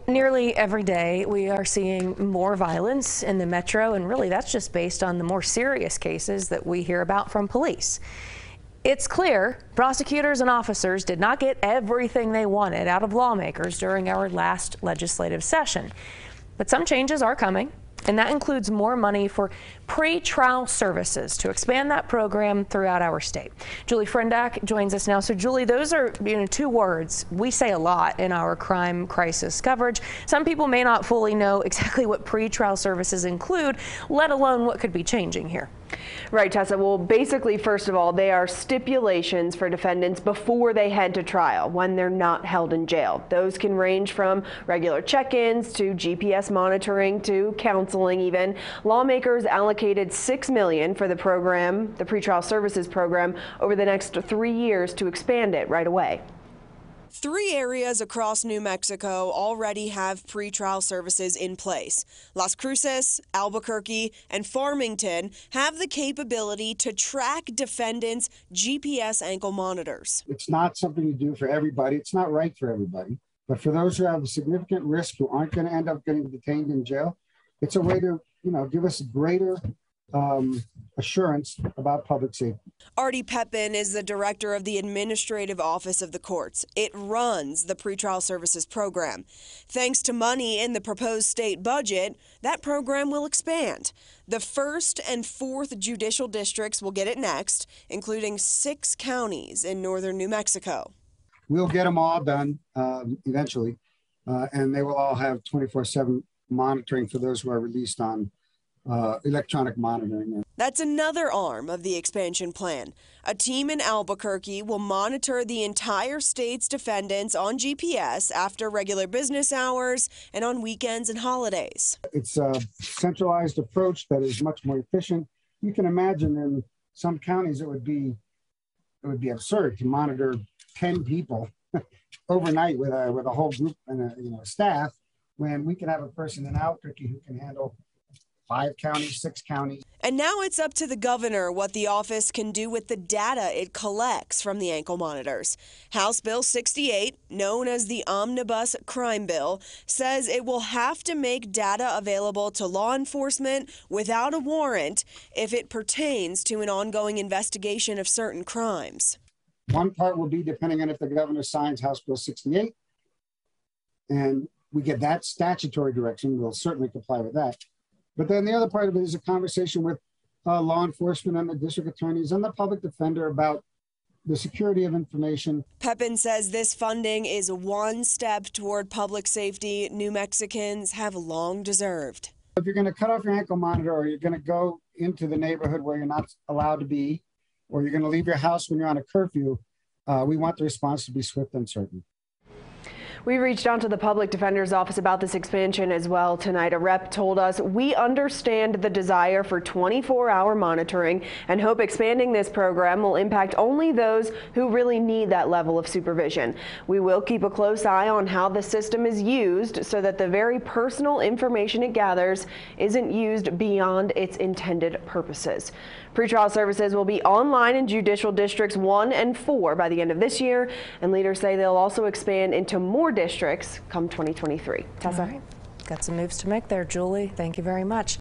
Nearly every day we are seeing more violence in the metro, and really that's just based on the more serious cases that we hear about from police. It's clear prosecutors and officers did not get everything they wanted out of lawmakers during our last legislative session. But some changes are coming, and that includes more money for pretrial services to expand that program throughout our state. Julie Frendak joins us now. So Julie, those are two words we say a lot in our crime crisis coverage. Some people may not fully know exactly what pretrial services include, let alone what could be changing here. Right, Tessa. Well, basically, first of all, they are stipulations for defendants before they head to trial when they're not held in jail. Those can range from regular check-ins to GPS monitoring to counseling even. Lawmakers allocated $6 million for the program, the pretrial services program, over the next 3 years to expand it right away. 3 areas across New Mexico already have pretrial services in place. Las Cruces, Albuquerque, and Farmington have the capability to track defendants' GPS ankle monitors. It's not something to do for everybody. It's not right for everybody. But for those who have a significant risk who aren't going to end up getting detained in jail, it's a way to, give us greater assurance about public safety. Artie Pepin is the director of the Administrative Office of the Courts. It runs the pretrial services program. Thanks to money in the proposed state budget, that program will expand. The 1st and 4th judicial districts will get it next, including 6 counties in northern New Mexico. We'll get them all done eventually, and they will all have 24/7 monitoring for those who are released on electronic monitoring. That's another arm of the expansion plan. A team in Albuquerque will monitor the entire state's defendants on GPS after regular business hours and on weekends and holidays. It's a centralized approach that is much more efficient. You can imagine in some counties it would be absurd to monitor 10 people overnight with a whole group and a staff, when we can have a person in Albuquerque who can handle 5 counties, 6 counties. And now it's up to the governor what the office can do with the data it collects from the ankle monitors. House Bill 68, known as the Omnibus Crime Bill, says it will have to make data available to law enforcement without a warrant if it pertains to an ongoing investigation of certain crimes. One part will be depending on if the governor signs House Bill 68, and we get that statutory direction. We'll certainly comply with that. But then the other part of it is a conversation with law enforcement and the district attorneys and the public defender about the security of information. Pepin says this funding is one step toward public safety New Mexicans have long deserved. If you're going to cut off your ankle monitor, or you're going to go into the neighborhood where you're not allowed to be, or you're going to leave your house when you're on a curfew, we want the response to be swift and certain. We reached out to the public defender's office about this expansion as well tonight. A rep told us, "We understand the desire for 24-hour monitoring and hope expanding this program will impact only those who really need that level of supervision. We will keep a close eye on how the system is used so that the very personal information it gathers isn't used beyond its intended purposes." Pretrial services will be online in judicial districts 1 and 4 by the end of this year, and leaders say they'll also expand into more districts come 2023. Tessa? All right. Got some moves to make there, Julie. Thank you very much.